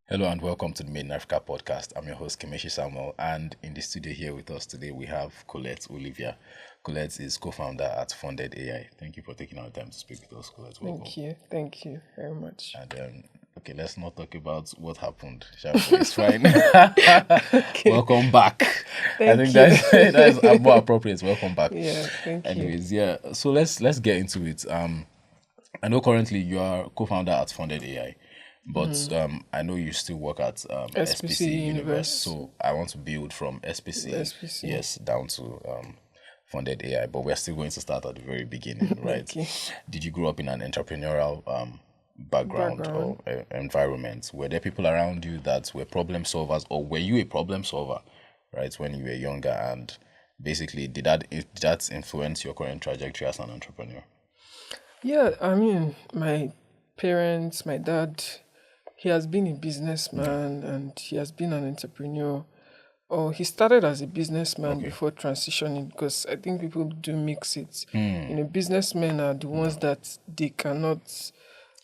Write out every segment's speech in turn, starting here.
Hello and welcome to the Made in Africa podcast. I'm your host, Kemeshi Samuel, and in the studio here with us today we have Collette Olivia. Collette is co-founder at Funded AI. Thank you for taking our time to speak with us, Collette. Welcome. Thank you very much. And okay, let's not talk about what happened. Shall we? It's fine. Welcome back. Thank I think you. that's more appropriate. Welcome back. Yeah, thank you. Anyways, yeah. So let's get into it. I know currently you are co-founder at Funded AI. But I know you still work at SPC Universe, so I want to build from SPC, yes, down to Funded AI. But we're still going to start at the very beginning, right? Okay. Did you grow up in an entrepreneurial background or environment? Were there people around you that were problem solvers, or were you a problem solver, right, when you were younger? And basically, did that influence your current trajectory as an entrepreneur? Yeah, I mean, my parents, my dad, he has been a businessman and he has been an entrepreneur. Or he started as a businessman before transitioning, because I think people do mix it. Businessmen are the ones that they cannot,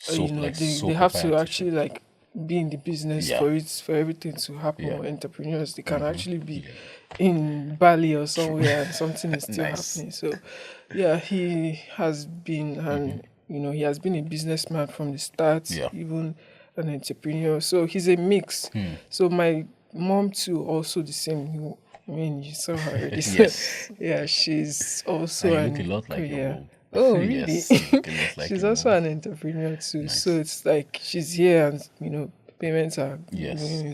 they have to actually like be in the business for everything to happen. Or entrepreneurs, they can actually be in Bali or somewhere and something is still happening. So yeah, he has been and he has been a businessman from the start, even an entrepreneur. So he's a mix. So my mom too, also the same. I mean, you saw her already. Yes. Yeah, she's also and you look a lot like your mom. Oh, really? Yes, you look a lot like She's your also mom. an entrepreneur too. Nice. So it's like she's here and payments are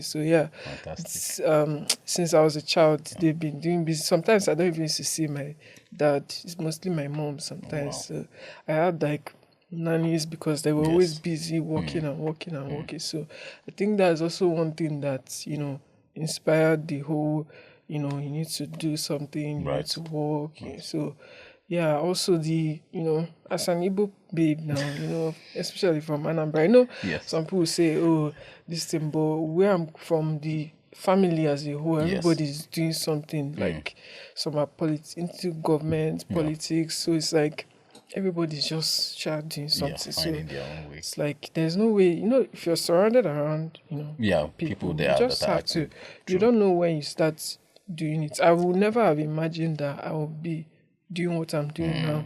So yeah, Fantastic. it's, since I was a child, they've been doing business. Sometimes I don't even used to see my dad. It's mostly my mom sometimes. Wow. So I had like nannies because they were always busy working and working and working. So I think that's also one thing that inspired the whole you need to do something, you need to work. So yeah, also as an Igbo babe now, especially from Anambra, I know some people say, oh, this thing, but where I'm from, the family as a whole, everybody's doing something. Like some are into government, politics, so it's like everybody's just doing something. Finding their own way. It's like there's no way, if you're surrounded around, people you there just that are have to. active. You don't know when you start doing it. I would never have imagined that I would be doing what I'm doing now.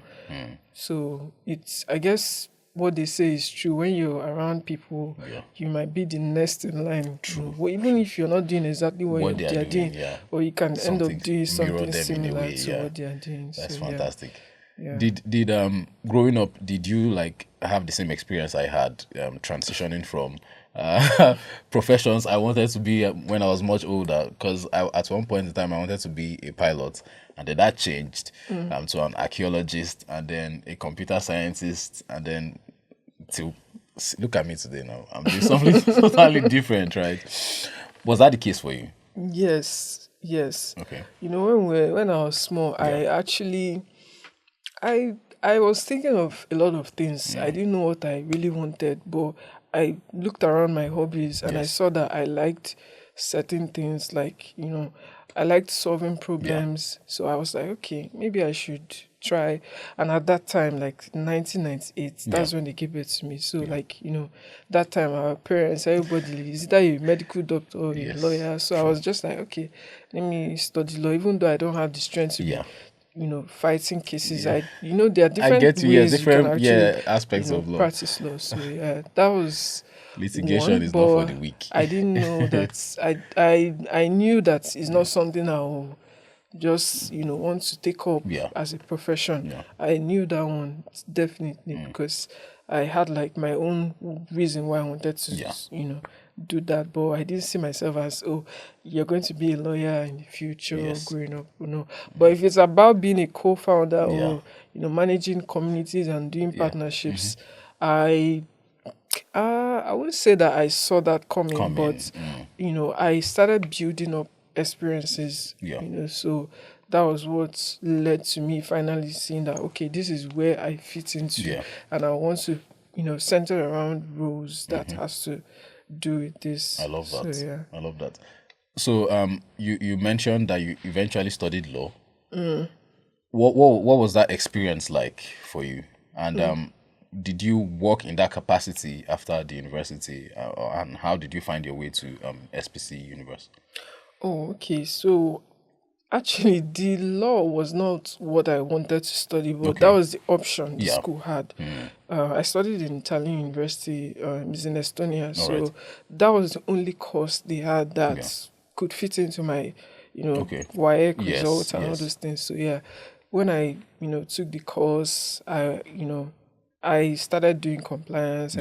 So it's, I guess, what they say is true. When you're around people, you might be the next in line. Even if you're not doing exactly what they're doing, or you can end up doing something similar to what they're doing. That's so, fantastic. Yeah. Did growing up, did you like have the same experience I had transitioning from professions I wanted to be when I was much older? Because at one point in time I wanted to be a pilot, and then that changed to an archaeologist, and then a computer scientist, and then to look at me today now. I'm doing something totally different, right? Was that the case for you? Yes. Okay. When I was small, I actually I was thinking of a lot of things. I didn't know what I really wanted, but I looked around my hobbies and I saw that I liked certain things, like, I liked solving problems. So I was like, okay, maybe I should try. And at that time, like 1998, that's when they gave it to me. So like, that time our parents, everybody is either a medical doctor or a lawyer. So I was just like, okay, let me study law, even though I don't have the strength to be fighting cases. There are different ways you can actually aspects of law. practice law. So yeah, that was litigation one, is not for the weak. I didn't know that. I knew that it's not something I'll just want to take up as a profession. I knew that one definitely because I had like my own reason why I wanted to do that, but I didn't see myself as, oh, you're going to be a lawyer in the future growing up. But if it's about being a co-founder or managing communities and doing partnerships, I wouldn't say that I saw that coming, but I started building up experiences. So that was what led to me finally seeing that, okay, this is where I fit into, and I want to center around roles that has to do with this. I love that. So, I love that. So you mentioned that you eventually studied law. What was that experience like for you? And did you work in that capacity after the university, and how did you find your way to SPC Universe? Oh, okay. So actually, the law was not what I wanted to study, but that was the option the school had. I studied in Italian University, it's in Estonia, so that was the only course they had that could fit into my, WAEC results and all those things. So yeah, when I, took the course, I started doing compliance.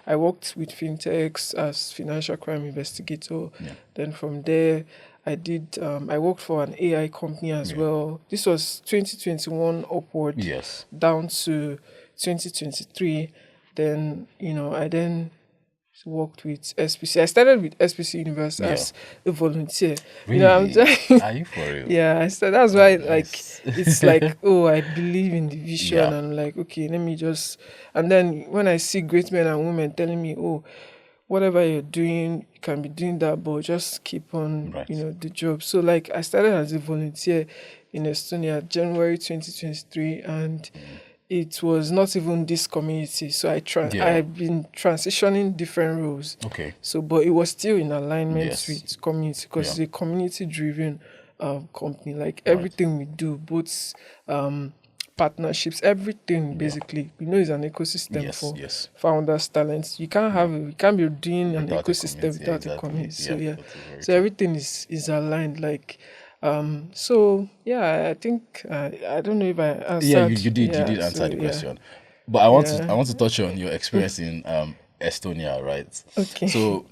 I worked with fintechs as financial crime investigator. Then from there, I worked for an AI company as well. This was 2021 upward down to 2023. Then, I then worked with SPC. I started with SPC Universe as a volunteer. Really? Are you for real? Yeah, that's why it's like, oh, I believe in the vision. And I'm like, okay, let me just. And then when I see great men and women telling me, oh, whatever you're doing, you can be doing that, but just keep on, the job. So like I started as a volunteer in Estonia, January 2023, and it was not even this community. So I've been transitioning different roles. Okay. So, but it was still in alignment with community because it's a community-driven company. Like everything we do, both partnerships, everything basically, it's an ecosystem for founders, talents. You can't be doing an ecosystem without a community. So everything is aligned. Like, I think I don't know if I answered. Yeah, you did answer the question, but I want to touch on your experience in Estonia, right? Okay. So,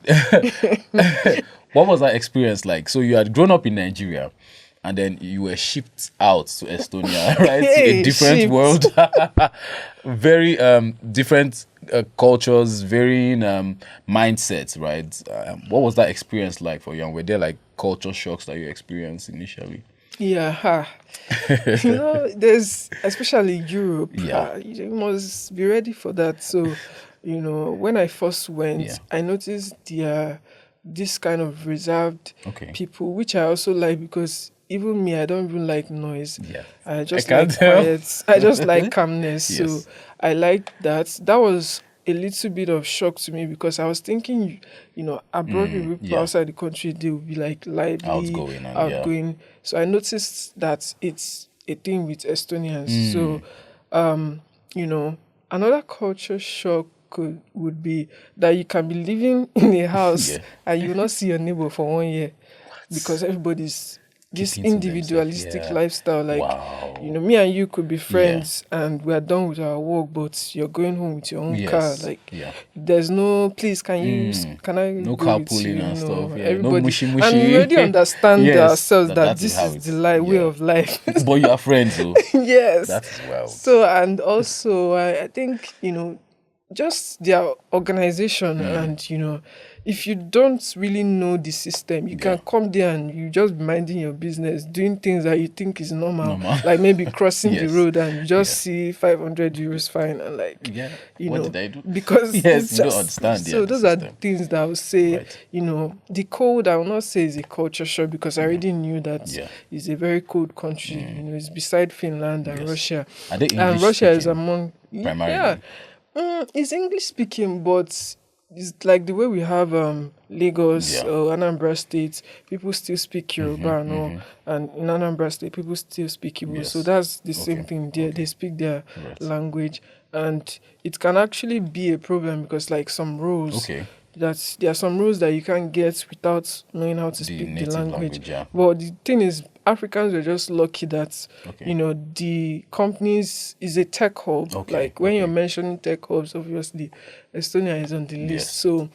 what was that experience like? So you had grown up in Nigeria, and then you were shipped out to Estonia, right? To a different world, very different cultures, varying mindsets, right? What was that experience like for you? And were there like culture shocks that you experienced initially? Yeah, there's especially Europe. You must be ready for that. So, when I first went, I noticed this kind of reserved people, which I also like because even me, I don't even like noise. I just like quiet. I just like calmness. So I like that. That was a little bit of shock to me because I was thinking, abroad people outside the country, they would be like lively, outgoing. So I noticed that it's a thing with Estonians. So, another culture shock would be that you can be living in a house and you will not see your neighbor for 1 year because everybody's this individualistic lifestyle. Like, me and you could be friends and we are done with our work, but you're going home with your own car. Like, there's no, please, can I no go carpooling with and stuff. Everybody, no mushy. And we already understand ourselves that this is the way of life. But you are friends, though. Yes. That is wild. So, and also, I think, just their organization and, if you don't really know the system, you can come there and you just be minding your business, doing things that you think is normal. Like maybe crossing the road and you just see 500 euros fine and like, what did I do? Because you don't understand. So those are the things that I would say, the code, I will not say is a culture shock because I already knew that it's a very cold country. It's beside Finland and Russia. Are they English and Russia speaking? Is among Primarily. It's English speaking, but it's like the way we have Lagos or Anambra State, people still speak Yoruba and in Anambra State, people still speak Igbo. So that's the same thing there. They speak their language, and it can actually be a problem because like some roles, that there are some rules that you can't get without knowing how to speak the language. But the thing is, Africans were just lucky that the companies is a tech hub. Like when you're mentioning tech hubs, obviously Estonia is on the list. So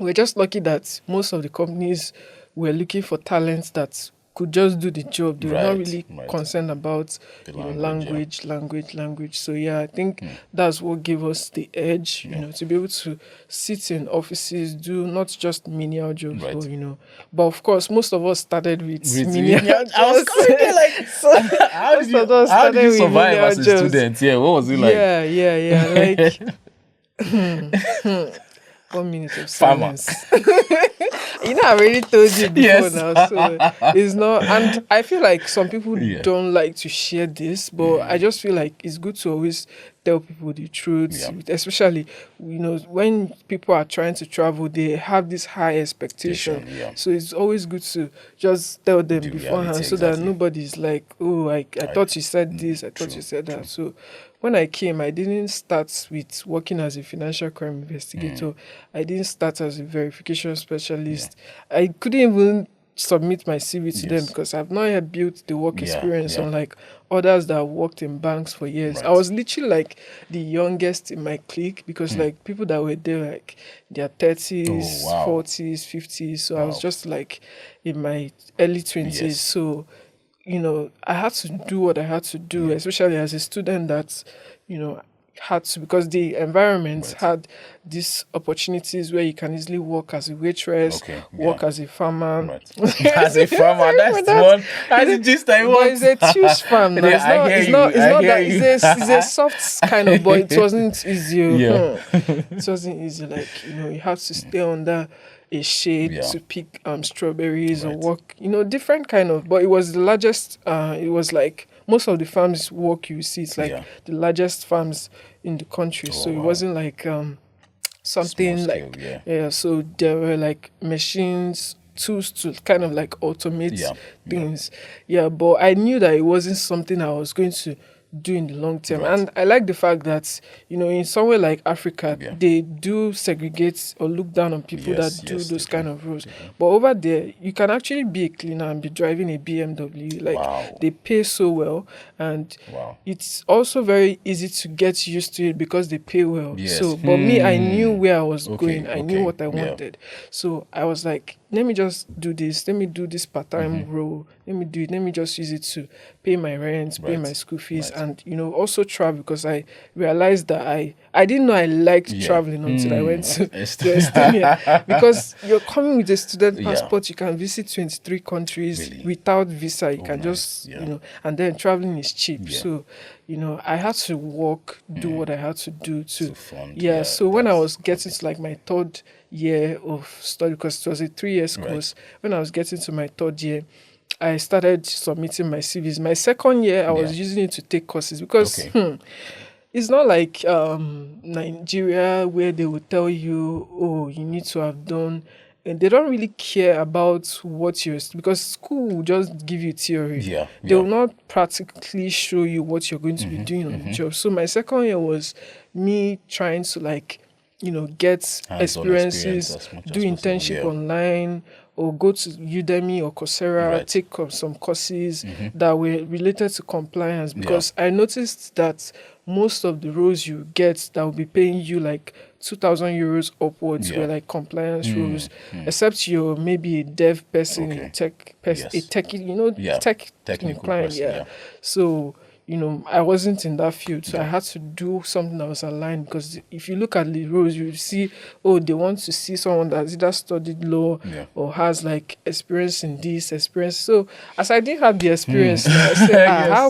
we're just lucky that most of the companies were looking for talents that could just do the job. They were not really concerned about language. So I think that's what gave us the edge, to be able to sit in offices, do not just menial jobs, but of course most of us started with menial jobs. I was coming like, so how did you survive as a student? Yeah, what was it like? Like 1 minute of silence. I already told you before now, so it's not. And I feel like some people don't like to share this, but I just feel like it's good to always tell people the truth, especially, when people are trying to travel, they have this high expectation. So it's always good to just tell them beforehand so that nobody's like, oh, I thought you said this, I thought you said that. So when I came, I didn't start with working as a financial crime investigator. I didn't start as a verification specialist. I couldn't even submit my CV to them because I've not yet built the work experience on like others that have worked in banks for years. I was literally like the youngest in my clique because like people that were there, like their 30s, 40s, 50s. So I was just like in my early 20s. So, I had to do what I had to do, especially as a student that, had to, because the environment had these opportunities where you can easily work as a waitress, work as a farmer. As a farmer, that's the one. That's the gist I want. But it's a huge farm now. It's not that. It's a soft kind of, but it wasn't easy. It wasn't easy. Like, you had to stay under a shade to pick strawberries or work, different kind of, but it was the largest, it was like most of the farms work you see, it's like the largest farms in the country. So it wasn't like something scale, like, so there were like machines, tools to kind of like automate things. But I knew that it wasn't something I was going to do in the long term. And I like the fact that, in somewhere like Africa, they do segregate or look down on people that do those kind of roles. But over there, you can actually be a cleaner and be driving a BMW. Like, they pay so well. And it's also very easy to get used to it because they pay well. So, but me, I knew where I was going. I knew what I wanted. So I was like, let me just do this. Let me do this part-time role. Let me do it. Let me just use it to pay my rent, pay my school fees, and, also travel, because I realized that I didn't know I liked traveling until I went to Estonia. Because you're coming with a student passport, you can visit 23 countries without visa. You can just, and then traveling is cheap. So, I had to work, do what I had to do to fund. So when I was getting to like my third year of study, because it was a 3 years course, when I was getting to my third year, I started submitting my CVs. My second year, I was using it to take courses because it's not like Nigeria where they will tell you, oh, you need to have done. And they don't really care about what you're, because school will just give you theory. They will not practically show you what you're going to be doing on the job. So my second year was me trying to like, get experiences, do internship online, or go to Udemy or Coursera, take some courses that were related to compliance, because I noticed that most of the roles you get that will be paying you like 2,000 euros upwards were like compliance roles, except you're maybe a dev person, a tech person, a tech technical client. So, I wasn't in that field, so I had to do something that was aligned, because if you look at the roles, you see, they want to see someone that's either studied law or has like experience in this experience. So as I didn't have the experience, I said, how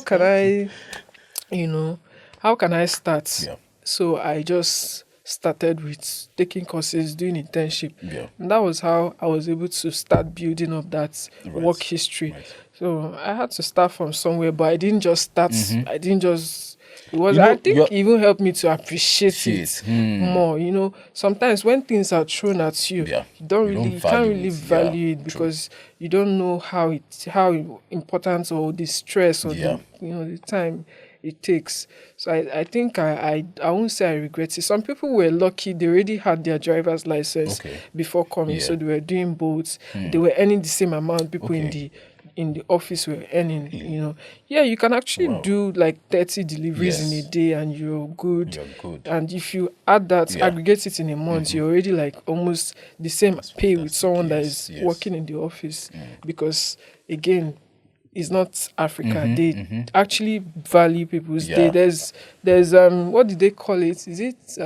can I start? So I just started with taking courses, doing internship. And that was how I was able to start building up that work history. So I had to start from somewhere, but I didn't just start. I didn't just. It was. I think it even helped me to appreciate it more. Sometimes when things are thrown at you, you can't really value it because you don't know how important or the stress or the time it takes. So I think I won't say I regret it. Some people were lucky; they already had their driver's license before coming, so they were doing both. They were earning the same amount people in the office were earning. You can actually do like 30 deliveries in a day, and you're good. And if you add that, aggregate it in a month, you're already like almost the same pay with someone that is working in the office. Because again, it's not Africa. They actually value people's day. There's what did they call it? Is it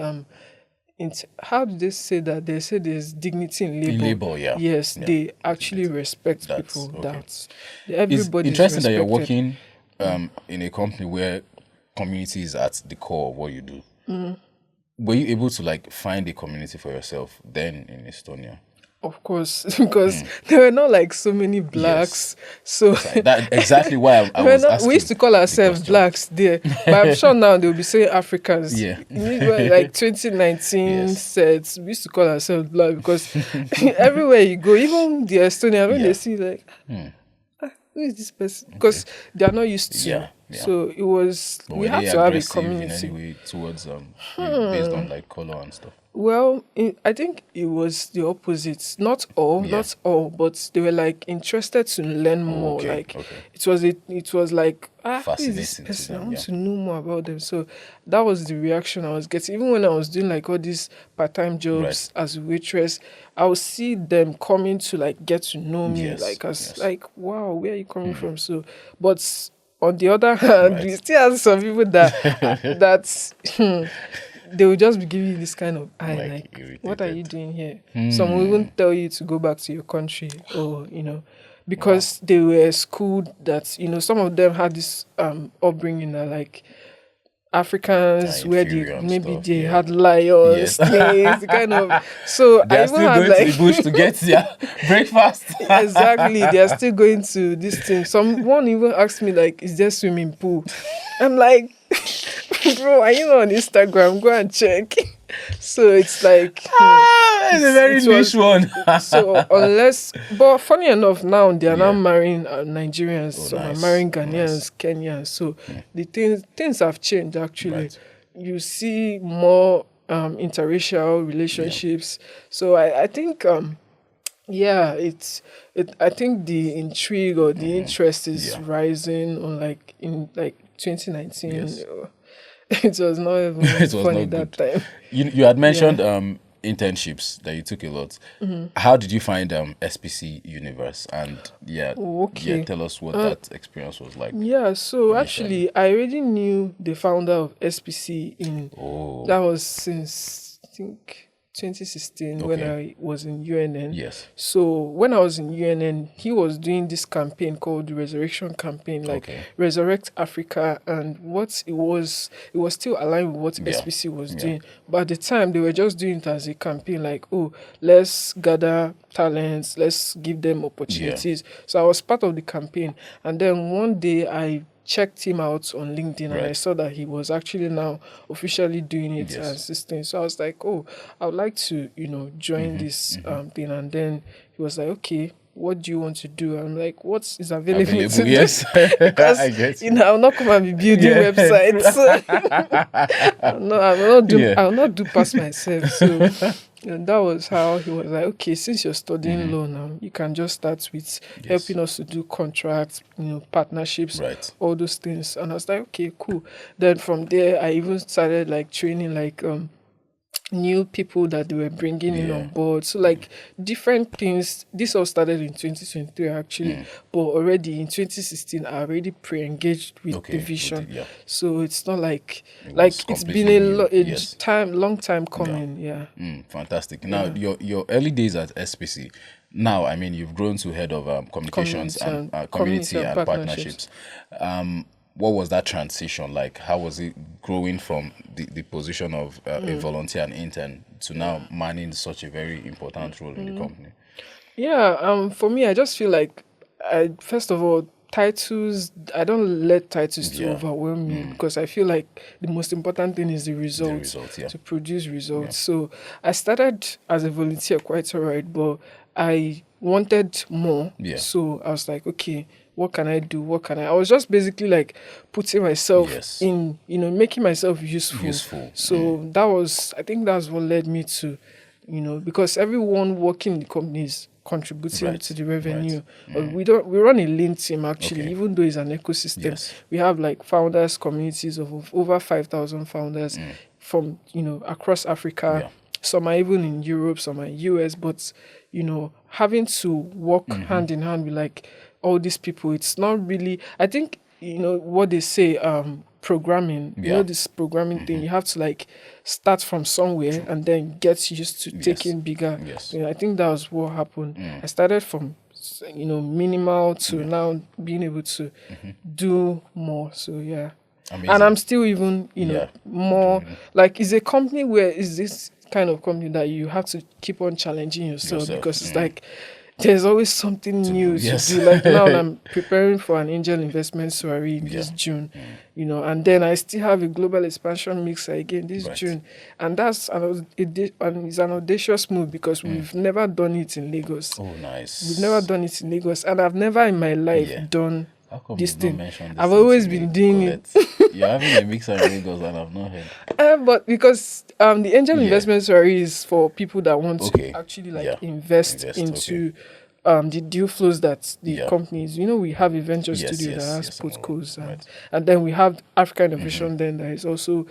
how do they say that? They say there's dignity in labor. Yes, they actually respect people. That everybody. It's interesting that you're working in a company where community is at the core of what you do. Were you able to like find a community for yourself then in Estonia? Of course, because there were not like so many blacks. So that exactly why I was asking. We used to call ourselves blacks there, but I'm sure now they'll be saying Africans. Yeah. Like 2019 Yes. sets, we used to call ourselves black because everywhere you go, even the Estonia, when they see like, who is this person? Because they are not used to. Yeah. So it was, But we were had they to have a aggressive in community. any way towards you based on like color and stuff? Well, I think it was the opposite. Not all, but they were like interested to learn more. Okay, Like okay. it was like, who is this Fascinating to person? I them, want to know more about them. So that was the reaction I was getting. Even when I was doing like all these part-time jobs as a waitress, I would see them coming to like get to know me. Yes, Like as yes. like, wow, where are you coming from? So, but on the other hand, we still have some people that they will just be giving you this kind of eye, like what are you doing here? Some will even tell you to go back to your country, or because they were schooled that some of them had this upbringing that like Africans where they had lions, snakes, kind of. So they are still going to the bush to get their breakfast. Exactly, they are still going to this thing. Someone even asked me like, "Is there swimming pool?" I'm like, "Bro, are you not on Instagram? Go and check." So it's like it's a very niche one. So but funny enough, now they are now marrying Nigerians, some are marrying Ghanaians, Kenyans. So the things have changed actually. Right. You see more interracial relationships. So I think I think the intrigue or the interest is rising on in 2019. Yes. It was not even funny that time. You had mentioned internships that you took a lot. How did you find SPC Universe? And tell us what that experience was like. Yeah, so actually I already knew the founder of SPC that was since I think 2016 when I was in UNN. Yes. So when I was in UNN, he was doing this campaign called the Resurrection Campaign, Resurrect Africa, and what it was still aligned with what SPC was doing. But at the time, they were just doing it as a campaign, like, let's gather talents, let's give them opportunities. So I was part of the campaign, and then one day I checked him out on LinkedIn and I saw that he was actually now officially doing it as this thing. So I was like, I would like to, join this thing. And then he was like, okay, what do you want to do? I'm like, what is available to yes. do? Because, I'll not come and be building websites. I'll not do past myself. So that was how he was like, okay, since you're studying law now, you can just start with helping us to do contracts, partnerships, all those things. And I was like, okay, cool. Then from there, I even started like training new people that they were bringing in on board. So different things. This all started in 2023 actually, but already in 2016 I already pre-engaged with the vision. So it's not like it's been a long time coming. Fantastic. Now your early days at SPC, now I mean you've grown to head of communications and community and partnerships. What was that transition like? How was it growing from the position of a volunteer and intern to now manning such a very important role in the company? Yeah, for me, I just feel like, first of all, titles, I don't let titles to overwhelm me because I feel like the most important thing is the results, to produce results. So I started as a volunteer quite all right, but I wanted more. So I was like, okay, what can I do? I was just basically like putting myself in, making myself useful. So I think that's what led me to, because everyone working in the company is contributing to the revenue. We run a lean team actually, even though it's an ecosystem. We have like founders communities of over 5,000 founders from, across Africa. Some are even in Europe, some are US, but, having to work hand in hand with like all these people, it's not really, I think, what they say, programming, this programming thing, you have to like start from somewhere and then get used to taking bigger. I think that was what happened. I started from, minimal to now being able to do more. So, yeah. Amazing. And I'm still even, more like it's a company where kind of company that you have to keep on challenging yourself because it's like there's always something new to do. Like now I'm preparing for an angel investment soiree this June, and then I still have a global expansion mixer again this June. And it's an audacious move because we've never done it in Lagos. Oh, nice. We've never done it in Lagos. And I've never in my life done this thing. I've thing always been doing it. You're having a mixer in Lagos and I've not heard. But because the angel investment story is for people that want to actually invest into the deal flows that the companies, we have a venture studio that has podcasts and then we have Africa Innovation then that is also,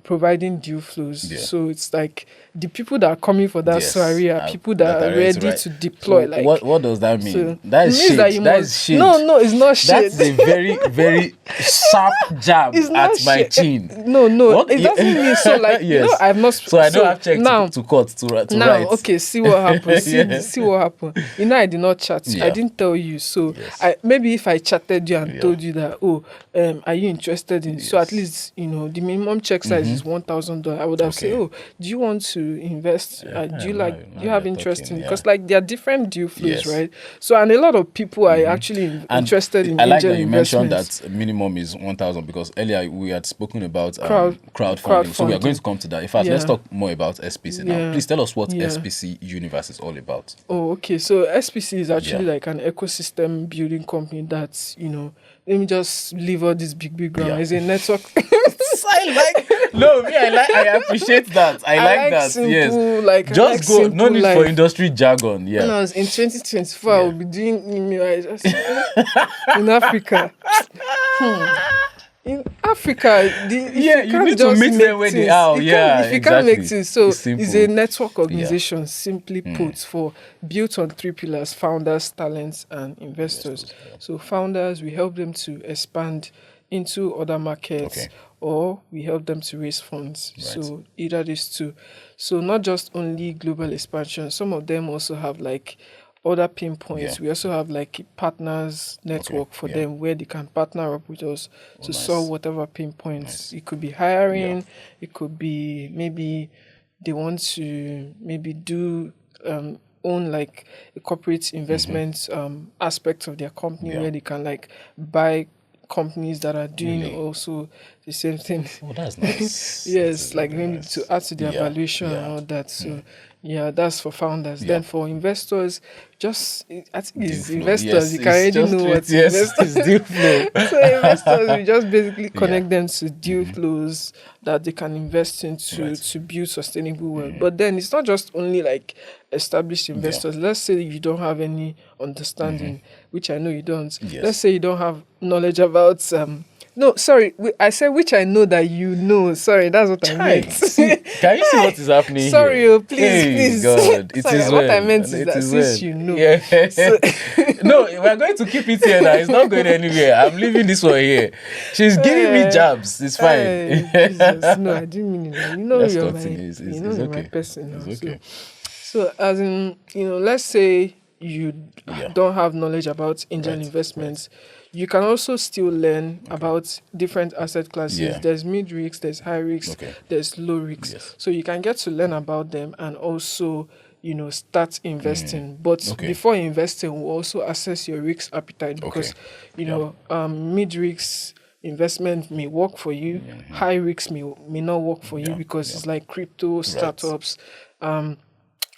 providing deal flows. Yeah. So it's like the people that are coming for that soiree are people that are ready to deploy. So what does that mean? So that is shit. That is shit. No, it's not shit. That's a very, very sharp jab at my chin. No, it doesn't mean so. Like, I've not. So I don't have check to cut to write. Okay, see what happens. See what happened. I did not chat. I didn't tell you. So maybe if I chatted you and told you that, are you interested in? So at least the minimum check size is $1,000. I would have said, do you want to invest? Do you have interest in? Because like there are different deal flows, right? So and a lot of people are actually interested in. I like that you mentioned that minimum is 1,000 because earlier we had spoken about crowdfunding. So we are going to come to that. In fact, let's talk more about SPC now. Please tell us what SPC Universe is all about. Oh, okay. So SPC is actually like an ecosystem building company that's, let me just leave all this big grammar. It's a network. I appreciate that. I like that. Simple, yes. Just go. No need for industry jargon. Yeah. No, in 2024, I will be doing email in Africa. In Africa, you need to meet them where they are. If you can't make it, so it's a network organization, simply put, built on 3 pillars: founders, talents, and investors. So founders, we help them to expand into other markets, or we help them to raise funds. Right. So either these two. So not just only global expansion. Some of them also have like other pain points. We also have like a partners network for them where they can partner up with us to solve whatever pain points. It could be hiring. It could be maybe they want to do own like a corporate investment aspect of their company where they can like buy companies that are doing also the same thing. Oh, that's nice. Yes, like maybe to add to their valuation and all that. So that's for founders. Then for investors, I think it's investors. You can already know what investors deal flow. So investors, we just basically connect them to deal flows that they can invest into to build sustainable wealth. But then it's not just only like established investors. Let's say you don't have any understanding, which I know you don't. Let's say you don't have knowledge about no, sorry. I said which I know that you know. Sorry, that's what I meant. Can you see what is happening sorry, here? Please. God, it sorry, is what I meant is that since you know. Yeah. So, no, we're going to keep it here now. It's not going anywhere. I'm leaving this one here. She's giving me jabs. It's fine. Jesus. No, I didn't mean it. You know you're my person. It's okay. So as in, let's say you don't have knowledge about angel investments. You can also still learn about different asset classes. Yeah. There's mid-risk, there's high-risk, there's low-risk. Yes. So you can get to learn about them and also, start investing. But before investing, we'll also assess your risk appetite because, mid-risk investment may work for you. High-risk may not work for you because it's like crypto, startups.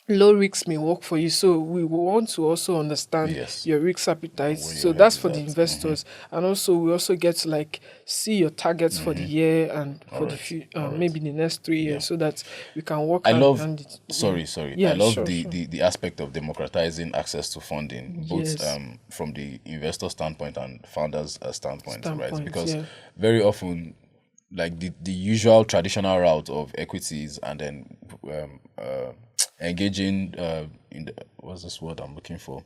Low risks may work for you, so we want to also understand your risk appetite. So that's for the investors, and also we also get to like see your targets for the year and for the future, maybe the next 3 years, so that we can work. I love the aspect of democratizing access to funding, both from the investor standpoint and founders standpoint, right? Because very often, like the usual traditional route of equities and then engaging in what's this word I'm looking for?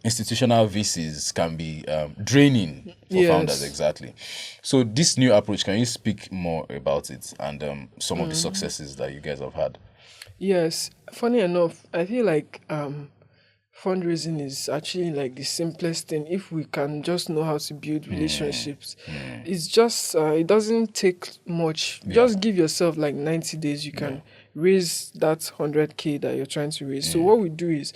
Institutional VCs can be draining for founders, exactly. So this new approach, can you speak more about it and some of the successes that you guys have had? Yes. Funny enough, I feel like fundraising is actually like the simplest thing if we can just know how to build relationships. It's just it doesn't take much. Just give yourself like 90 days, you can raise that 100K that you're trying to raise. So what we do is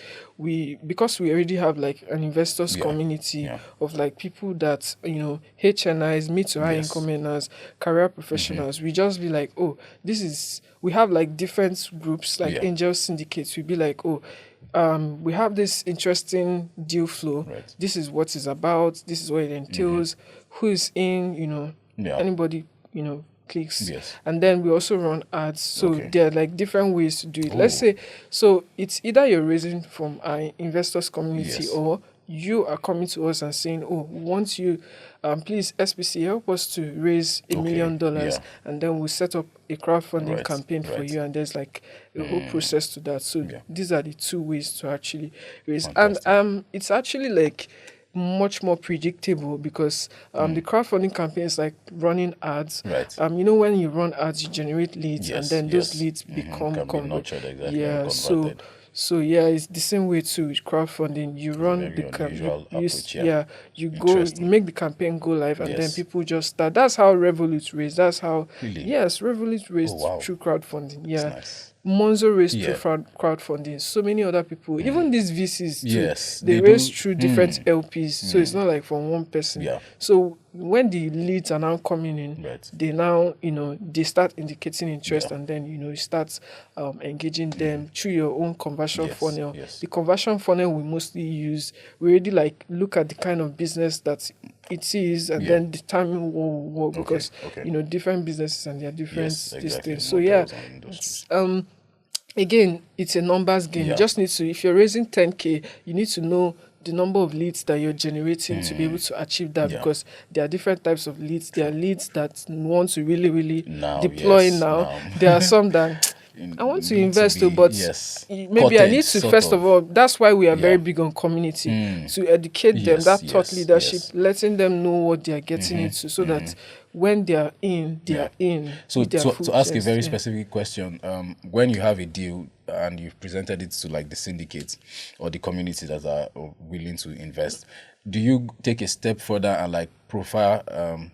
because we already have like an investors community of like people that, you know, HNIs, mid to high income earners, career professionals, we just be like, oh, we have like different groups like angel syndicates. We'd be like, oh, we have this interesting deal flow. This is what it's about. This is what it entails. Who is in, you know, anybody, you know, clicks. And then we also run ads. So there are like different ways to do it. Let's say, so it's either you're raising from our investors community or you are coming to us and saying, oh, once you, please, SPC, help us to raise $1 million, and then we'll set up a crowdfunding campaign for you, and there's like a whole process to that. So these are the two ways to actually raise. Fantastic. And it's actually like much more predictable because the crowdfunding campaign is like running ads. You know, when you run ads, you generate leads, and then those leads become nurtured, exactly, so it's the same way too with crowdfunding. You run the campaign, you make the campaign go live, and then people just start. That's how Revolut raised. That's how Revolut raised through crowdfunding. Nice. Monzo raised through crowdfunding. So many other people, even these VCs too, they raise through different LPs. So it's not like from one person. So when the leads are now coming in, they now, you know, they start indicating interest, and then, you know, you start engaging them through your own conversion funnel. The conversion funnel we mostly use, we already like look at the kind of business that it is, and then determine what will work, because you know, different businesses and their different things. So again, it's a numbers game. You just need to, if you're raising 10K, you need to know the number of leads that you're generating to be able to achieve that, because there are different types of leads. There are leads that want to really deploy now. There are some that I want to invest too, but maybe I need to first of all. That's why we are very big on community, to educate them, that thought leadership, letting them know what they are getting into, so that when they are in, they are in. So to ask a very specific question, when you have a deal and you've presented it to like the syndicates or the community that are willing to invest, do you take a step further and like profile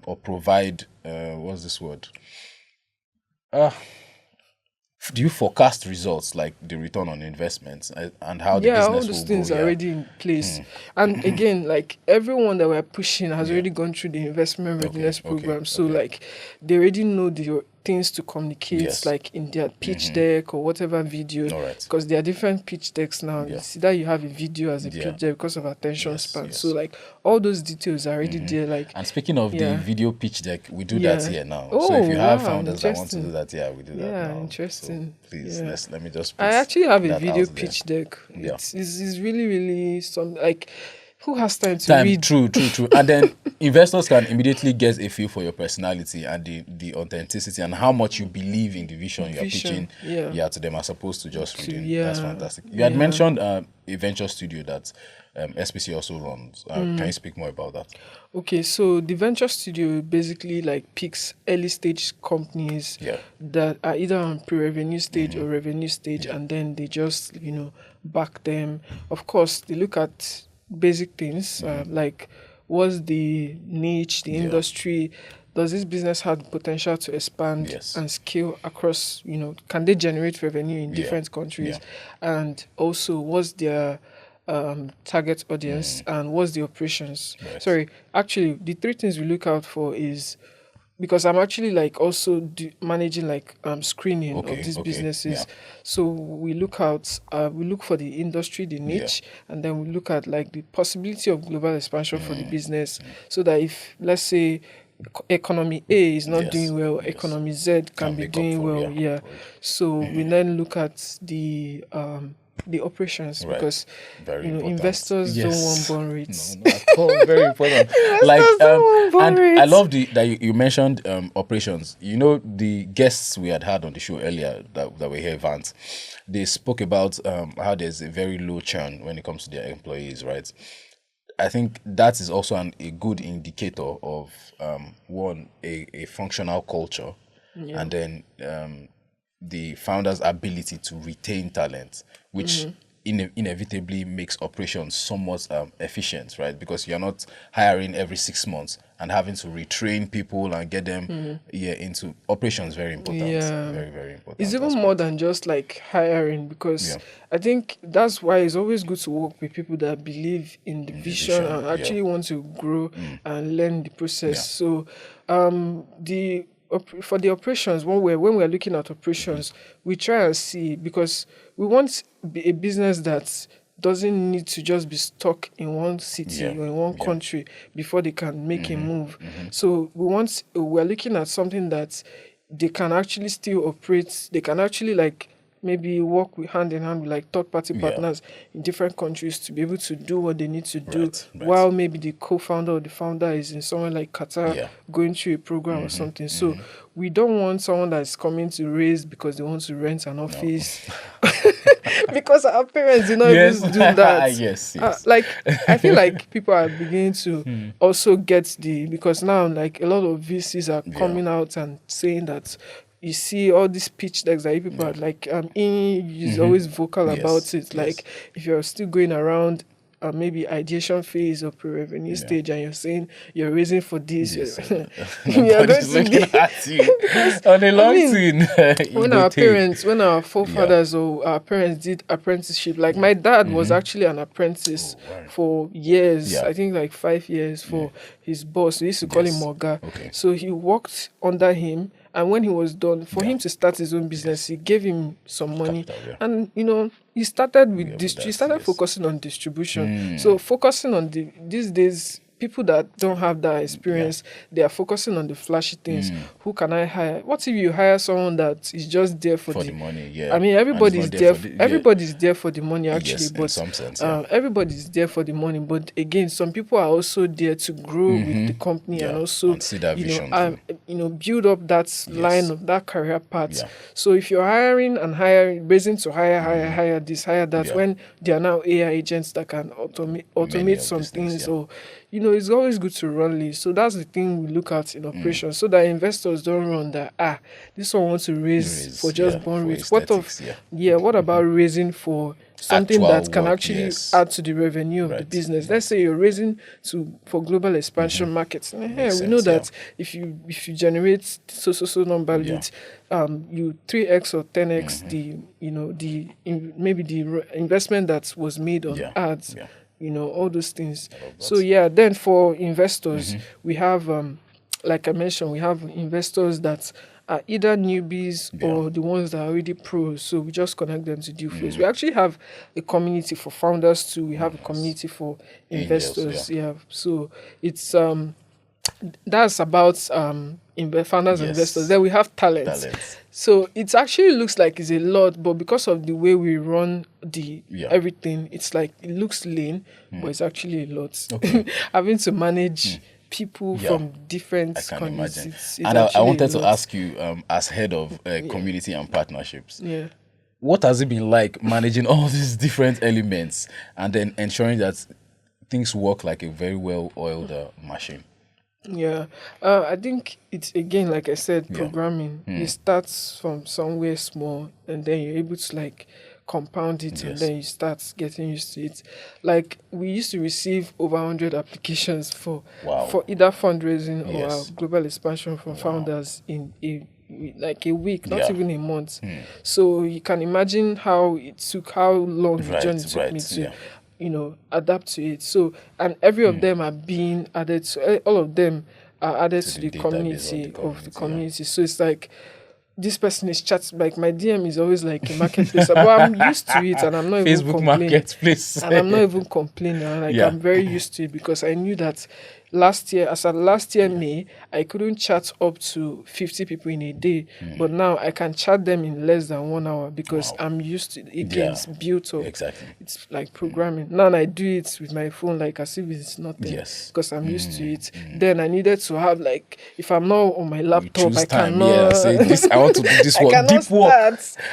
or provide what's this word? Do you forecast results like the return on investments and how the business will go? All those things are already in place. And again, like everyone that we're pushing has already gone through the investment readiness program. So like they already know the things to communicate, like in their pitch deck or whatever video, because there are different pitch decks now. It's either you have a video as a pitch deck because of attention span. So like all those details are already there. Like, and speaking of the video pitch deck, we do that here now. So if you have founders that want to do that, we do that now. Interesting. So please, let me just put I actually have a video pitch deck. It's really some like, who has time to read? True. And then investors can immediately get a feel for your personality and the authenticity and how much you believe in the vision you're pitching to them, as opposed to just reading. That's fantastic. You had mentioned a venture studio that SPC also runs. Can you speak more about that? Okay, so the venture studio basically like picks early stage companies that are either on pre-revenue stage or revenue stage, and then they just, you know, back them. Of course, they look at basic things like what's the niche, the industry, does this business have the potential to expand and scale across, you know, can they generate revenue in different countries, and also what's their target audience and what's the operations. Actually the three things we look out for is, because I'm actually like also managing like screening of these businesses. So we look for the industry, the niche, and then we look at like the possibility of global expansion for the business, so that if, let's say, economy A is not doing well, economy Z can be doing well. So we then look at the operations, because you know, investors don't want burn rates. Very important. Like I love that you mentioned operations. You know, the guests we had on the show earlier that were here, Vance, they spoke about how there's a very low churn when it comes to their employees, right? I think that is also a good indicator of a functional culture, and then the founder's ability to retain talent, which inevitably makes operations somewhat efficient, right? Because you're not hiring every 6 months and having to retrain people and get them into operations. Very important. Yeah. Very, very important. It's even more than just like hiring, because I think that's why it's always good to work with people that believe in the vision and actually want to grow and learn the process. So for the operations, when we're looking at operations, we try and see, because we want a business that doesn't need to just be stuck in one city or in one country before they can make a move. So we're looking at something that they can actually still operate. They can actually like maybe work with hand in hand with like third-party partners in different countries to be able to do what they need to do, while maybe the co-founder or the founder is in somewhere like Qatar going through a program or something. So we don't want someone that's coming to raise because they want to rent an office. Because our parents did not even do that. Yes. Like, I feel like people are beginning to also get because now like a lot of VCs are coming out and saying that, you see all these pitch decks that people are like, is always vocal about it. Like, if you're still going around maybe ideation phase or pre-revenue stage, and you're saying you're raising for this, you're going to looking at you on a long thing. When our forefathers or our parents did apprenticeship, like my dad was actually an apprentice for years, I think like 5 years for his boss. We used to call him Moga. So he worked under him. And when he was done, for him to start his own business, he gave him some money. And, he started with he started focusing on distribution. So focusing on these days, people that don't have that experience, they are focusing on the flashy things. Who can I hire? What if you hire someone that is just there for the money? I mean, everybody's there. Everybody's there for the money, actually. But in some sense, everybody's there for the money. But again, some people are also there to grow with the company and also, see that vision, build up that line of that career path. So if you're hiring, raising to hire this, hire that, when there are now AI agents that can automate some things, or it's always good to run lean. So that's the thing we look at in operations, so that investors don't run that, this one wants to raise for just born rates. What about raising for something actual that can actually add to the revenue of the business? Let's say you're raising for global expansion markets. We know that if you generate so number leads, you 3x or 10x maybe the investment that was made on ads. All those things. So then for investors, we have, like I mentioned, we have investors that are either newbies or the ones that are already pros. So we just connect them to deal flows. We actually have a community for founders too. We have a community for investors. So it's that's about founders and investors. Then we have talents. So it actually looks like it's a lot, but because of the way we run everything, it's like it looks lean, but it's actually a lot. Having to manage people from different countries. And I wanted to ask you, as head of community and partnerships, what has it been like managing all these different elements and then ensuring that things work like a very well-oiled machine? I think it's, again, like I said, programming. It starts from somewhere small, and then you're able to like compound it, and then you start getting used to it. Like, we used to receive over 100 applications for either fundraising or global expansion from founders in a week, not even a month. So you can imagine how long the journey took me to adapt to it. So, and every of them are being added to, all of them are added to the community of the community. So it's like, this person is chatting, like my DM is always like a marketplace. But I'm used to it, and I'm not even Facebook marketplace. And I'm not even complaining. I'm very used to it, because I knew that last year May, I couldn't chat up to 50 people in a day, but now I can chat them in less than 1 hour, because I'm used to it. Again, it's built up. Exactly. It's like programming. Now I do it with my phone, like as if it's nothing, because I'm used to it. Then I needed to have, like, if I'm not on my laptop, I cannot. Say this, I want to do this work, deep work.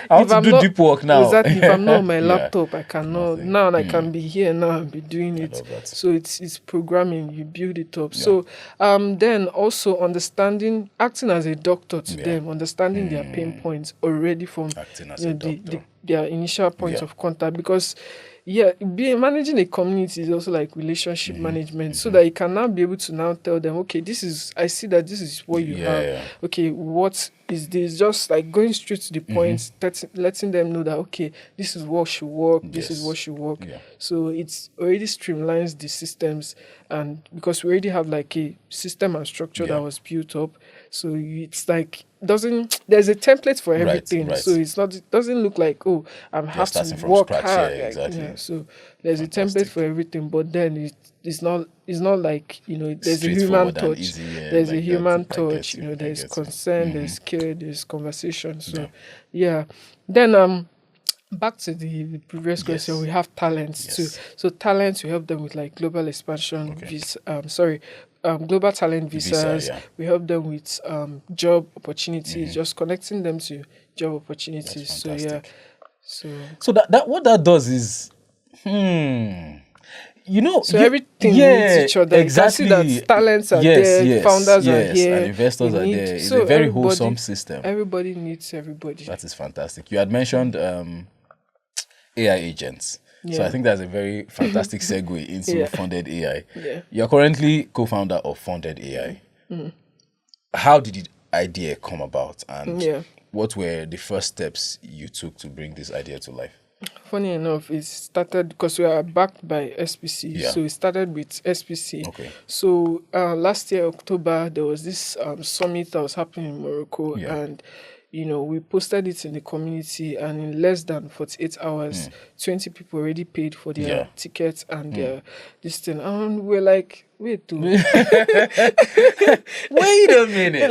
I want to do deep work now. Exactly. If I'm not on my laptop, I cannot. Now I can be here now and be doing it. So it's programming. You build it up. So then also acting as a doctor to them, understanding their pain points already from the their initial point of contact, because managing a community is also like relationship management, so that you can now be able to now tell them, okay, I see that this is what you have. Okay, what is this? Just like going straight to the point, letting them know that, okay, this is what should work, this is what should work. So it's already streamlines the systems, and because we already have like a system and structure that was built up, so it's like there's a template for everything. So it doesn't look like, oh, I'm have to work hard. So there's a template for everything, but then it's not like, there's a human touch. There's a human touch. There's concern, there's care, there's conversation. So then back to the previous question, we have talents too. So talents, we help them with like global expansion, global talent visas. We help them with job opportunities, just connecting them to job opportunities. So that what that does is, so everything needs each other. Exactly. You can see that talents are there, founders are here, and investors are there. It's a very wholesome system. Everybody needs everybody. That is fantastic. You had mentioned AI agents. So I think that's a very fantastic segue into funded AI. You're currently co-founder of Funded AI. How did the idea come about, and what were the first steps you took to bring this idea to life? Funny enough, it started because we are backed by SPC. So it started with SPC. So last year, October, there was this summit that was happening in Morocco, and we posted it in the community, and in less than 48 hours, 20 people already paid for their tickets and their this thing. And we're like, wait a minute. Wait a minute.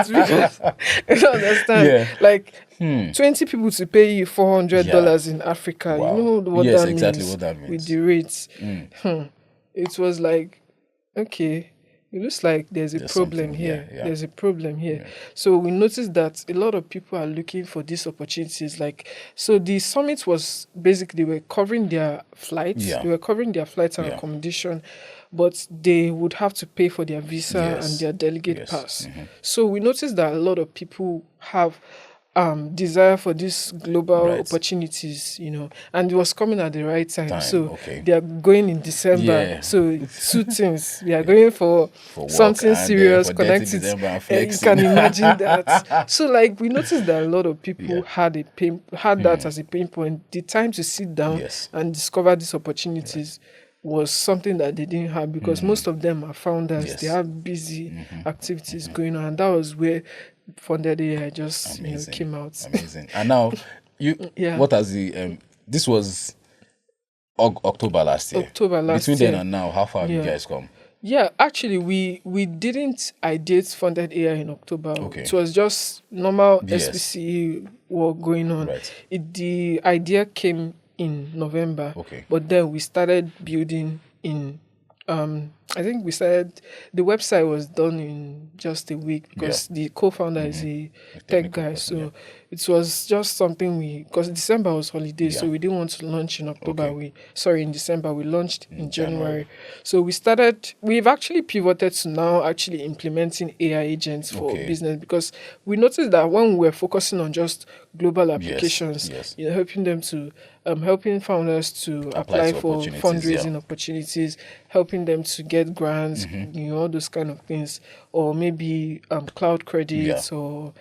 Because you don't understand. Like 20 people to pay you $400 in Africa. Wow. You know what yes, that exactly means what that means. with the rates. It was like, okay, it looks like there's a problem here. There's a problem here. So we noticed that a lot of people are looking for these opportunities. So the summit was basically, they were covering their flights. They were covering their flights and accommodation, but they would have to pay for their visa and their delegate pass. So we noticed that a lot of people have desire for these global opportunities, and it was coming at the right time. So they are going in December. So two things. They are going for something serious, connected. You can imagine that. So we noticed that a lot of people had that as a pain point. The time to sit down and discover these opportunities was something that they didn't have, because most of them are founders. They have busy activities going on, and that was where Funded AI just came out. Amazing. And now what has the this was October last year. Between then and now, how far have you guys come? Actually, we didn't ideate Funded AI in October. It was just normal SPC work going on. The idea came in November, but then we started building in I think we started, the website was done in just a week, because the co-founder is a tech guy. So it was just something because December was holiday, so we didn't want to launch in October. In December, we launched in January. So we've actually pivoted to now actually implementing AI agents for business, because we noticed that when we were focusing on just global applications, helping them to helping founders to apply for fundraising opportunities, helping them to get grants, all those kind of things, or maybe cloud credits or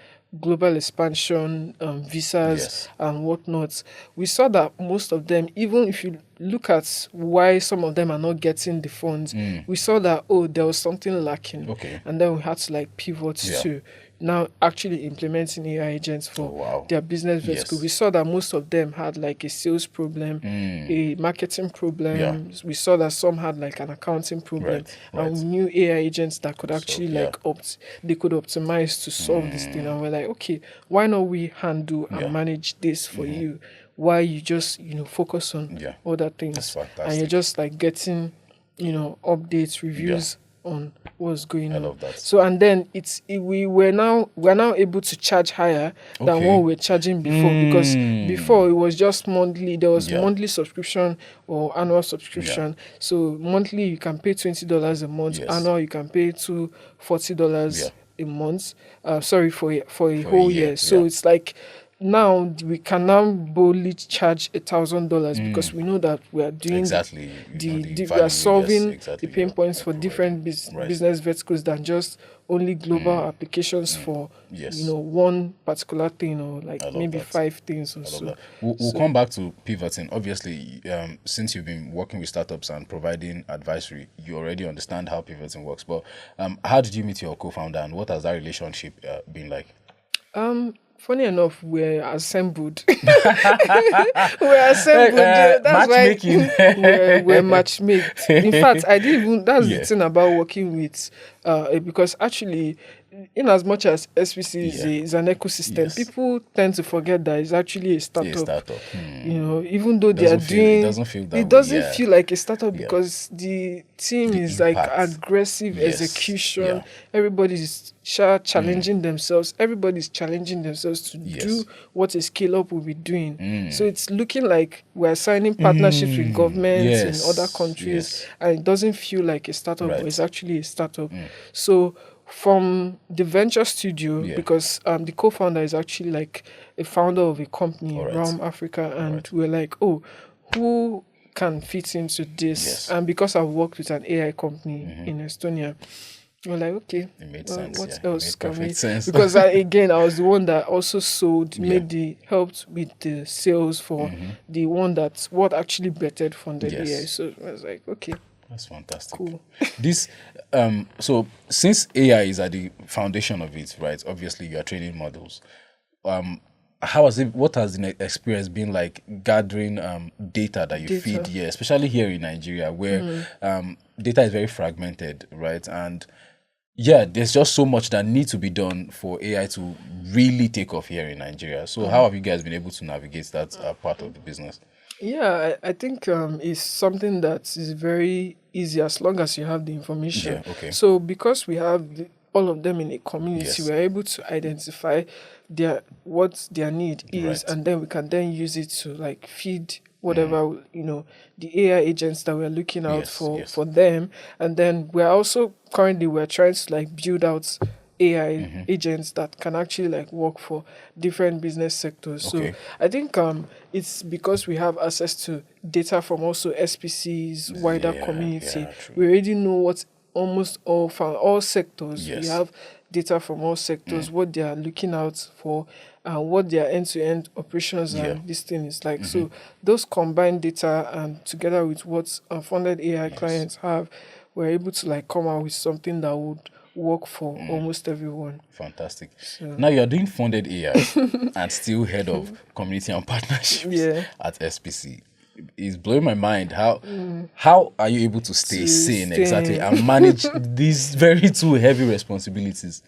global expansion visas and whatnot. We saw that most of them, even if you look at why some of them are not getting the funds, we saw that there was something lacking, and then we had to pivot to now actually implementing AI agents for their business vertical. We saw that most of them had a sales problem, a marketing problem. We saw that some had an accounting problem, and we knew AI agents that could actually they could optimize to solve this thing. And we're like, okay, why not we handle and manage this for you, while you just focus on other things, and you're just getting updates, reviews on what's going on. I love that. So, and then we're now able to charge higher than what we were charging before, because before it was just monthly. There was monthly subscription or annual subscription. So monthly you can pay $20 a month. Annual you can pay $40 a month. For a whole year. So it's now we can now boldly charge $1,000 because we know that we are doing Exactly. we are solving exactly, the pain points for different business verticals than just only global applications for one particular thing, or like maybe 5 things or so. We'll come back to pivoting. Obviously, since you've been working with startups and providing advisory, you already understand how pivoting works. But how did you meet your co-founder, and what has that relationship been like? Funny enough, we're assembled. We're assembled. That's matchmaking. why we're matchmade. In fact, I didn't even. That's the thing about working with, because actually, in as much as SPC is an ecosystem, people tend to forget that it's actually a startup. Even though it doesn't feel like a startup because the team is impact. Like aggressive execution. Everybody's challenging themselves. Everybody's challenging themselves to do what a scale up will be doing. So it's looking like we're signing partnerships with governments in other countries, and it doesn't feel like a startup, but it's actually a startup. So from the venture studio, because the co-founder is actually like a founder of a company around Africa, and we're like, oh, who can fit into this? And because I've worked with an AI company in Estonia, we're like, okay, it made sense. What else can we? Sense. Because I was the one that also helped with the sales for the one what actually bettered funded AI. So I was like, okay. That's fantastic. Cool. This, so since AI is at the foundation of it, right? Obviously, you are training models. What has the experience been like gathering data that you feed here, especially here in Nigeria, where data is very fragmented, right? And there's just so much that needs to be done for AI to really take off here in Nigeria. So how have you guys been able to navigate that part of the business? Yeah, I think it's something that is very easy as long as you have the information. So because we have all of them in a community, we're able to identify what their need is, and then we can then use it to like feed whatever the AI agents that we're looking out for them. And then we're trying to like build out AI agents that can actually like work for different business sectors. So I think it's because we have access to data from also SPC's wider community. We already know what almost all sectors. We have data from all sectors, what they are looking out for, what their end-to-end operations and this thing is like. So those combined data and together with what funded AI clients have, we're able to like come out with something that would work for almost everyone. Fantastic. So. Now you're doing funded AI and still head of community and partnerships at SPC. It's blowing my mind. How are you able to stay sane exactly and manage these very two heavy responsibilities?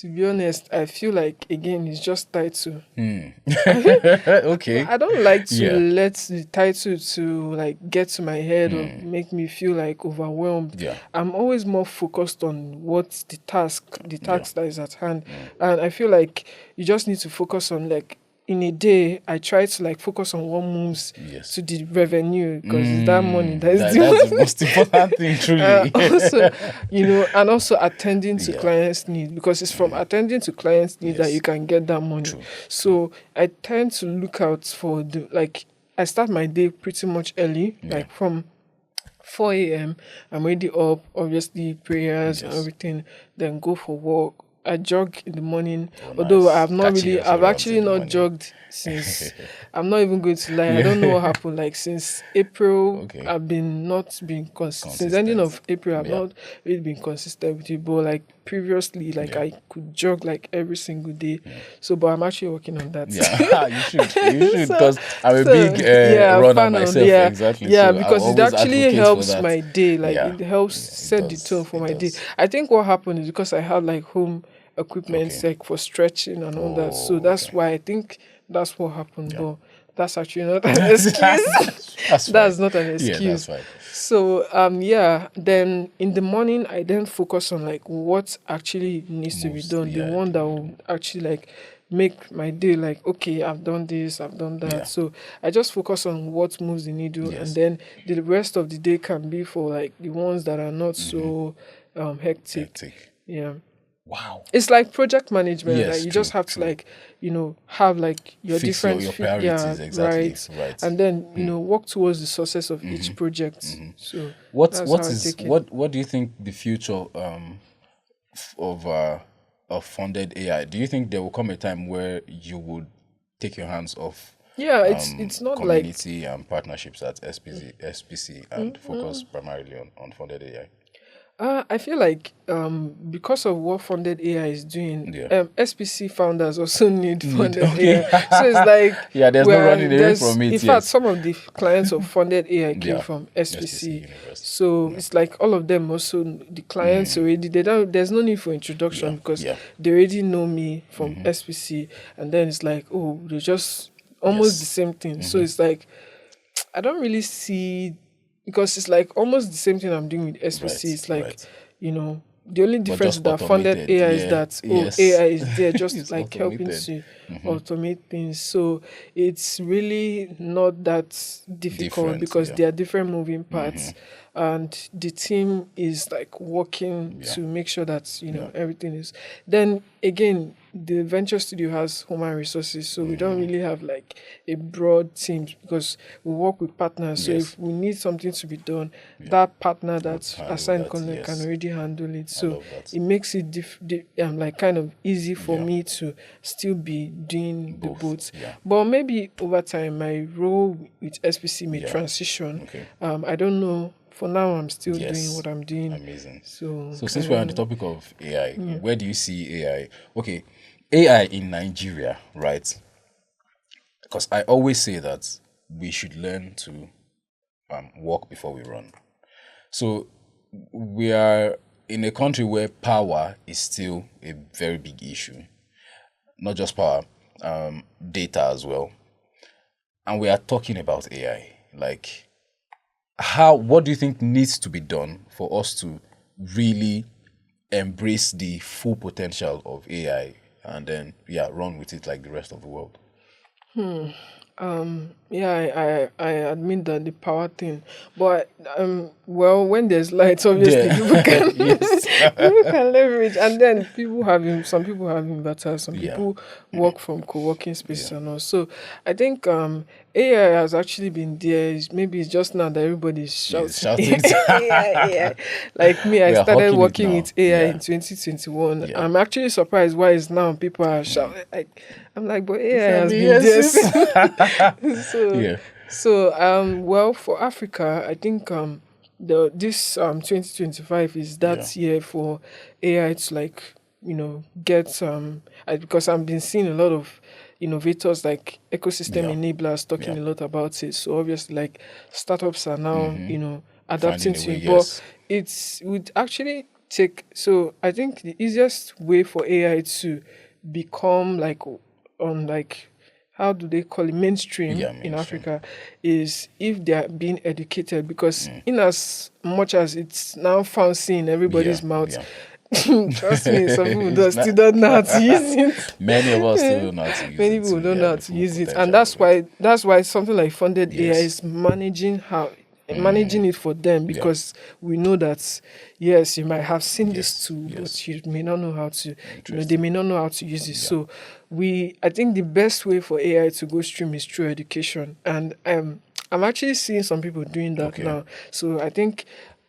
To be honest, I feel like, again, it's just title. Okay. I don't like to let the title to like get to my head or make me feel like overwhelmed. I'm always more focused on what's the task that is at hand. And I feel like you just need to focus on like, in a day, I try to like focus on what moves to the revenue, because it's that money that's the most important thing, truly. Also, and also attending to clients' needs, because it's from attending to clients' needs that you can get that money. True. So I tend to look out for I start my day pretty much early, like from 4 a.m. I'm already up, obviously prayers and everything, then go for walk. I jog in the morning, although I've actually not jogged since, I'm not even going to lie, I don't know what happened, like since April, I've not been consistent. Since ending of April, I've not really been consistent with it, but like previously, like I could jog like every single day, but I'm actually working on that. You should, because I'm a big runner myself, exactly. Yeah, so because it actually helps my day, like it helps set the tone for my day. I think what happened is because I had like home equipment like for stretching and all that, so that's why I think that's what happened. But that's actually not an excuse. That's not an excuse. That's fine. So then in the morning I then focus on like what actually needs to be done, the one that will actually like make my day like, okay, I've done this, I've done that. So I just focus on what moves the needle, and then the rest of the day can be for like the ones that are not so hectic. Yeah. Wow. It's like project management. Yes, Like you true, just have true. to like, have like your Fix different your priorities, exactly. Right. and then work towards the success of each project. So that's how I take it. What do you think the future of funded AI? Do you think there will come a time where you would take your hands off It's not like community and partnerships at SPC and focus primarily on funded AI? I feel like because of what funded AI is doing, Yeah. SPC founders also need funded AI. So it's like there's no running away from it. In fact, some of the clients of funded AI came from SPC SPC. Universe. So it's like all of them also the clients already. There's no need for introduction because they already know me from SPC, and then it's like they just almost the same thing. So it's like I don't really see. Because it's like almost the same thing I'm doing with SPC. It's like, the only difference that funded AI is that AI is there just like helping to automate things. So it's really not that difficult because there are different moving parts. And the team is like working to make sure that everything is. Then again, the venture studio has human resources, so we don't really have like a broad team because we work with partners. So if we need something to be done, that partner that's assigned content can already handle it. So it makes it like kind of easy for me to still be doing the both. But maybe over time, my role with SPC may transition. I don't know. For now, I'm still doing what I'm doing. Amazing. So since we're on the topic of AI, where do you see AI? Okay, AI in Nigeria, right? Because I always say that we should learn to walk before we run. So we are in a country where power is still a very big issue. Not just power, data as well. And we are talking about AI. Like, what do you think needs to be done for us to really embrace the full potential of AI and then run with it like the rest of the world? I admit that the power thing, but well, when there's light, obviously people can people can leverage, and then some people have inverters, some people work from co-working spaces and all. So I think AI has actually been there. Maybe it's just now that everybody's shouting AI. Like me, I started working with AI in 2021. I'm actually surprised why it's now people are shouting. I'm like, but AI has been there. Well, for Africa, I think this 2025 is that year for AI to like get because I've been seeing a lot of innovators like ecosystem enablers talking a lot about it. So obviously, like startups are now adapting to it, but it would actually take. So I think the easiest way for AI to become how do they call it, mainstream in Africa is if they are being educated, because in as much as it's now fancy in everybody's mouth, trust me, some people still don't know how to use it. Many of us still don't know how to use it. Many people don't know how to use it, and that's why something like funded AI is managing it for them, because we know that yes, you might have seen this too, but you may not know how to. They may not know how to use it. So I think the best way for AI to go stream is through education, and I'm actually seeing some people doing that now. So I think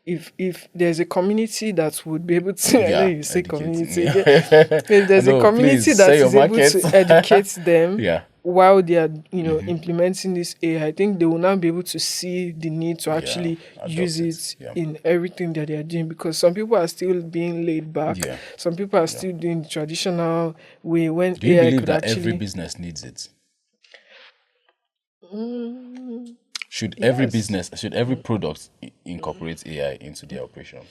if there's a community that would be able to, I know you say community, if there's a community that is able to educate them while they are, implementing this AI, I think they will now be able to see the need to actually use it in everything that they are doing, because some people are still being laid back. Some people are still doing the traditional way when Do you AI believe could that actually... every business needs it? Should every product incorporate AI into their operations?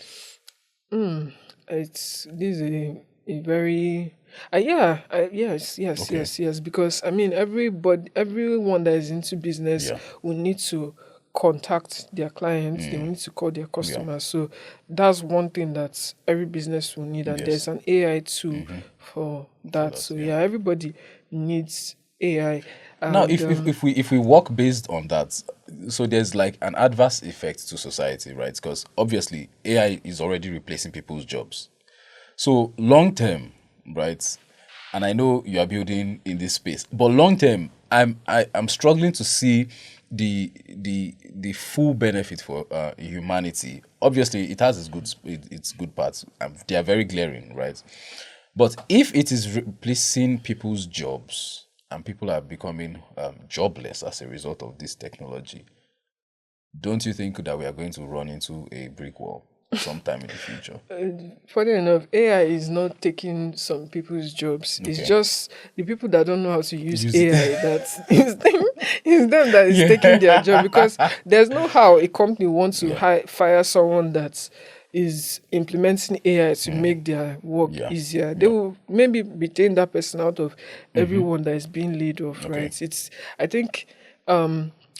This is a very yes, because I mean everyone that is into business will need to contact their clients, they will need to call their customers. So that's one thing that every business will need, and there's an AI tool for that. So everybody needs AI. Now, if we work based on that, so there's like an adverse effect to society, right? Because obviously AI is already replacing people's jobs. So long term, right? And I know you are building in this space, but long term, I'm struggling to see the full benefit for humanity. Obviously, it has its good parts. They are very glaring, right? But if it is replacing people's jobs and people are becoming jobless as a result of this technology, don't you think that we are going to run into a brick wall sometime in the future? Funny enough, AI is not taking some people's jobs. It's Okay. just the people that don't know how to use Use AI it. that is them that is taking their job, because there's no how a company wants to fire someone that is implementing AI to make their work easier. They will maybe retain that person out of everyone that is being laid off, right? I think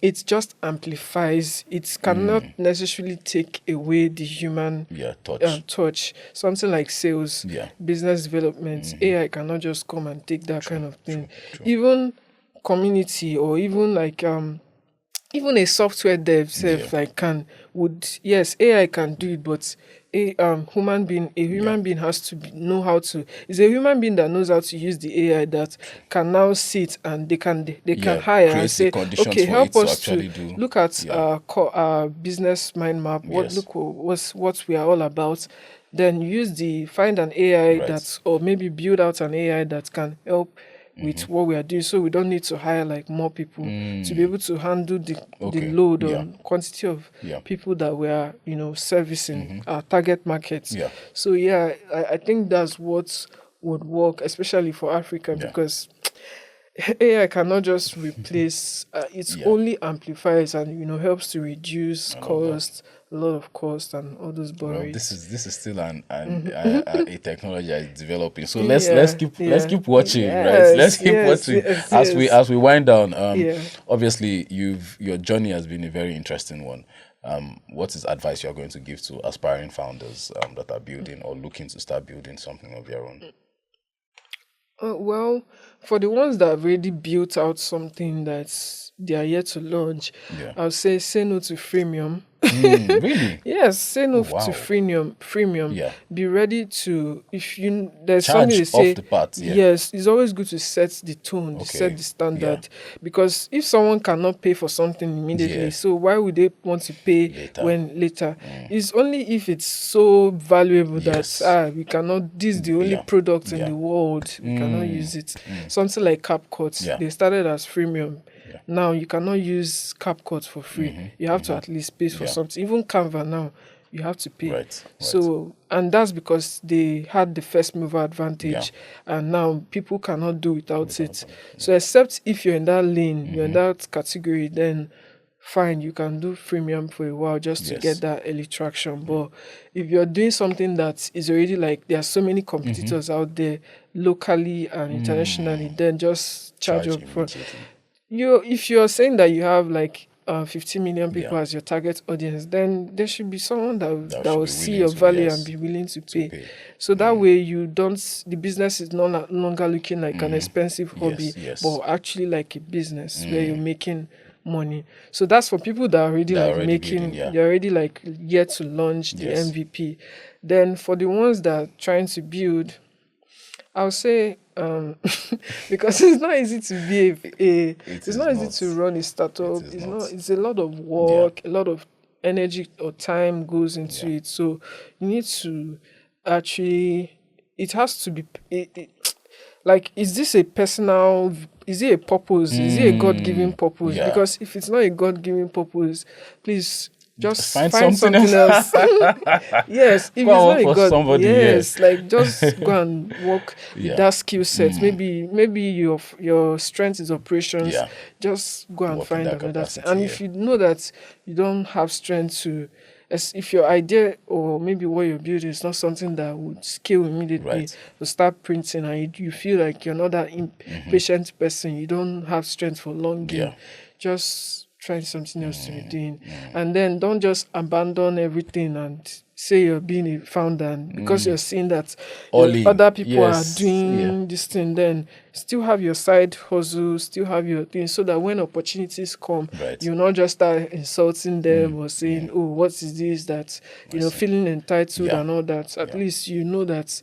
it just amplifies. It cannot necessarily take away the human touch. Something like sales, business development, AI cannot just come and take that kind of thing. Even community, or even like even a software dev self like yes, AI can do it, but a human being has to know how to. It's a human being that knows how to use the AI that can now sit and they can hire and say, okay, help us to look at our business mind map. What we are all about. Then find an AI that, or maybe build out an AI that can help with what we are doing, so we don't need to hire like more people to be able to handle the load or quantity of people that we are servicing our target markets. So I think that's what would work, especially for Africa, because AI cannot just replace. It only amplifies and helps to reduce cost, a lot of cost, and all those borrowings. Well, this is still a technology that is developing. So let's keep watching, right? Let's keep watching as we wind down. Obviously, your journey has been a very interesting one. What is advice you are going to give to aspiring founders that are building or looking to start building something of their own? Well, for the ones that have already built out something that they are yet to launch, I'll say no to freemium. Really? Yes, say no to freemium. Be ready to, there's charge something they say off the part. Yes, it's always good to set the tone, set the standard, because if someone cannot pay for something immediately, so why would they want to pay later? It's only if it's so valuable that we cannot, this is the only product in the world, we cannot use it. Something like CapCut, they started as freemium. Now you cannot use CapCut for free. You have to at least pay for something. Even Canva now, you have to pay. So, and that's because they had the first mover advantage, and now people cannot do without it. So except if you're in that lane, you're in that category, then fine, you can do freemium for a while just to get that early traction. But if you're doing something that is already like, there are so many competitors out there locally and internationally, then just charge up for if you're saying that you have like 50 million people as your target audience, then there should be someone that will see your value and be willing to pay. So that way the business is no longer looking like an expensive hobby, but actually like a business where you're making money. So that's for people that are already they're already like yet to launch the MVP. Then for the ones that are trying to build, I'll say because it's not easy to be it's not easy to run a startup. It's a lot of work, a lot of energy or time goes into it. So you need to actually, it has to be like, is this a personal, is it a purpose? Is it a God-given purpose? Because if it's not a God-given purpose, please just find something else. Yes, if it's not a God, somebody, like just go and work with that skill set. Maybe your strength is operations. Just go and find another thing. And if you know that you don't have strength to, if your idea or maybe what you're building is not something that would scale immediately, to start printing, and you feel like you're not that impatient person, you don't have strength for long game, just find something else to be doing. And then don't just abandon everything and say you're being a founder, and because you're seeing that other people are doing this thing, then still have your side hustle, still have your thing, so that when opportunities come, you'll not just start insulting them or saying, oh, what is this, that, feeling entitled and all that. At least you know that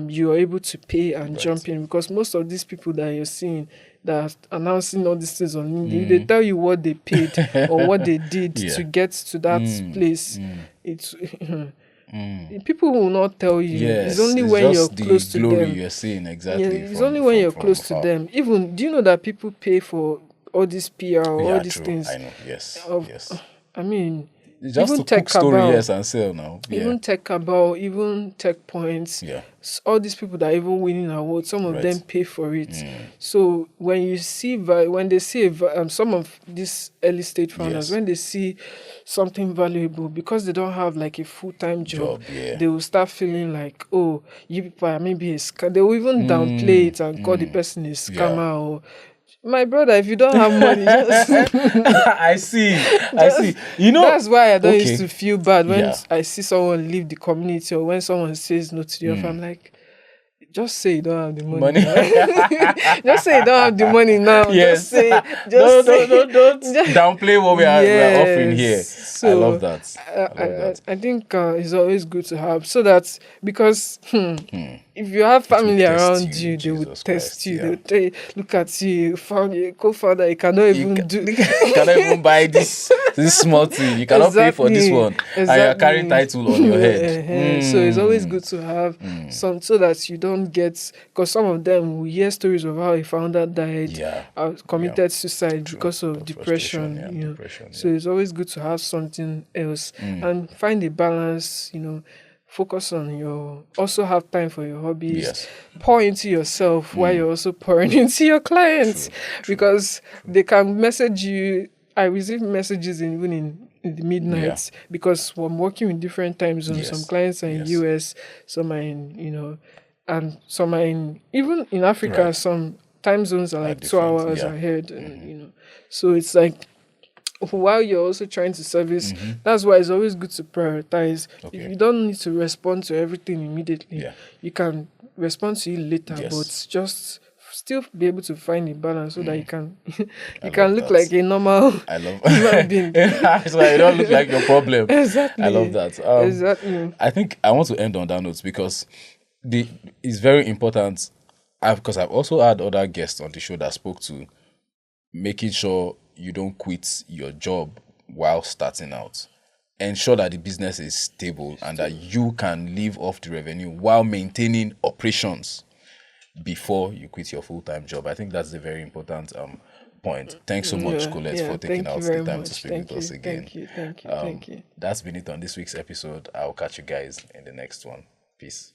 you are able to pay and jump in, because most of these people that you're seeing that are announcing all these things on LinkedIn, they tell you what they paid or what they did to get to that place. It's people will not tell you. It's only when you're close to them. You're seeing exactly. It's only when you're close to them. Even, do you know that people pay for all this PR or all these things? I know. Yes. I mean, just even to cook story, and sell now. Even Tech Cabal, even Tech Points, all these people that are even winning awards, some of them pay for it. So when you see, when they see some of these early stage founders, when they see something valuable, because they don't have like a full-time job, they will start feeling like, oh, you people are maybe a scam. They will even downplay it and call the person a scammer or. My brother, if you don't have money, just I see. That's why I don't used to feel bad when I see someone leave the community, or when someone says no to the offer. I'm like, just say you don't have the money. Just say you don't have the money now. Yes. Don't downplay what we are offering here. So, I love that. I think it's always good to have, so that, because if you have family around you, they will test you. They will tell you, look at you, found a co-founder, you cannot even you cannot even buy this small thing. You cannot pay for this one. And you're carrying title on your head. So it's always good to have some, so that you don't get, because some of them, we hear stories of how a founder died, committed suicide because of depression. So it's always good to have something else and find a balance. Focus on also have time for your hobbies. Pour into yourself while you're also pouring into your clients. Because they can message you. I receive messages even in the midnight, because I'm working with different time zones. Some clients are in US, some are in, and some are even in Africa, some time zones are like 2 hours ahead. And, so it's like, while you're also trying to service, that's why it's always good to prioritize. If you don't need to respond to everything immediately, you can respond to it later, but just still be able to find a balance, so that you can look like a normal human being. So you don't look like your problem. Exactly. I love that. Exactly. I think I want to end on that note, because it's very important, because I've also had other guests on the show that spoke to making sure you don't quit your job while starting out. Ensure that the business is stable and that you can live off the revenue while maintaining operations before you quit your full-time job. I think that's a very important point. Thanks so much, Collette, for taking out the time to speak with us again. Thank you. That's been it on this week's episode. I'll catch you guys in the next one. Peace.